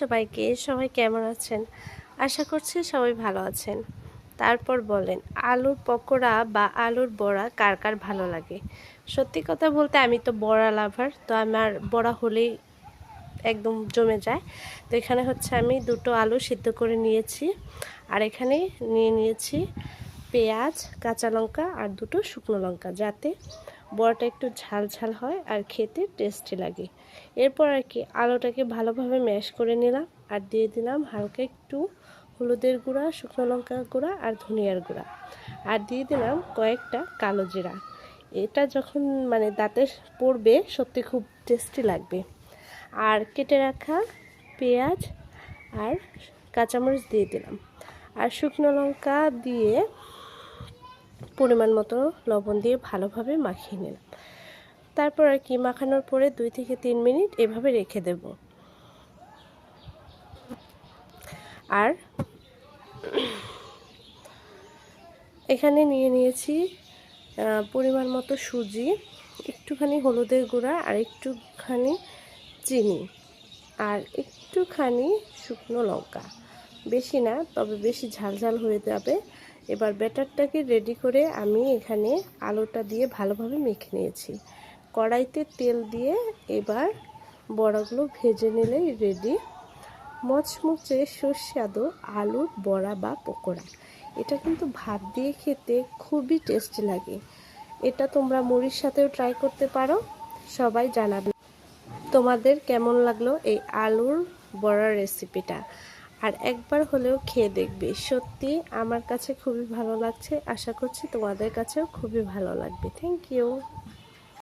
সবাইকে, সবাই কেমন আছেন? আশা করছি সবাই ভালো আছেন। তারপর বলেন, আলুর পকোড়া বা আলুর বড়া কার কার ভালো লাগে? সত্যি কথা বলতে আমি তো বড়া লাভার, তো আমার বড়া হলেই একদম জমে যায়। তো এখানে হচ্ছে আমি দুটো আলু সিদ্ধ করে নিয়েছি, আর এখানে নিয়ে নিয়েছি পেঁয়াজ, কাঁচা লঙ্কা আর দুটো শুকনো লঙ্কা, যাতে বড়াটা একটু ঝাল ঝাল হয় আর খেতে টেস্টি লাগে। এরপর আর কি আলুটাকে ভালোভাবে ম্যাশ করে নিলাম আর দিয়ে দিলাম হালকা একটু হলুদের গুঁড়া, শুকনো লঙ্কার গুঁড়া আর ধনিয়ার গুঁড়া, আর দিয়ে দিলাম কয়েকটা কালো জিরা। এটা যখন দাঁতে পড়বে সত্যি খুব টেস্টি লাগবে। আর কেটে রাখা পেঁয়াজ আর কাঁচামরিচ দিয়ে দিলাম, আর শুকনো লঙ্কা দিয়ে পরিমাণ মতো লবণ দিয়ে ভালোভাবে মাখিয়ে নিলাম। তারপর আর কি মাখানোর পরে 2 থেকে 3 মিনিট এভাবে রেখে দেব। আর এখানে নিয়ে নিয়েছি পরিমাণ মতো সুজি, একটুখানি হলুদের গুঁড়া আর একটুখানি চিনি আর একটুখানি শুকনো লঙ্কা, বেশি না, তবে বেশি ঝাল ঝাল হয়ে যাবে। এবার ব্যাটারটাকে রেডি করে আমি এখানে আলুটা দিয়ে ভালোভাবে মেখে নিয়েছি। কড়াইতে তেল দিয়ে এবার বড়াগুলো ভেজে নিলেই রেডি মচমচে সুস্বাদু আলুর বড়া বা পকোড়া। এটা কিন্তু ভাত দিয়ে খেতে খুবই টেস্টি লাগে। এটা তোমরা মুড়ির সাথেও ট্রাই করতে পারো। সবাই জানাবে তোমাদের কেমন লাগলো এই আলুর বড়ার রেসিপিটা, আর একবার হলেও খেয়ে দেখবে। সত্যি আমার কাছে খুবই ভালো লাগছে, আশা করছি তোমাদের কাছেও খুবই ভালো লাগবে। Thank you.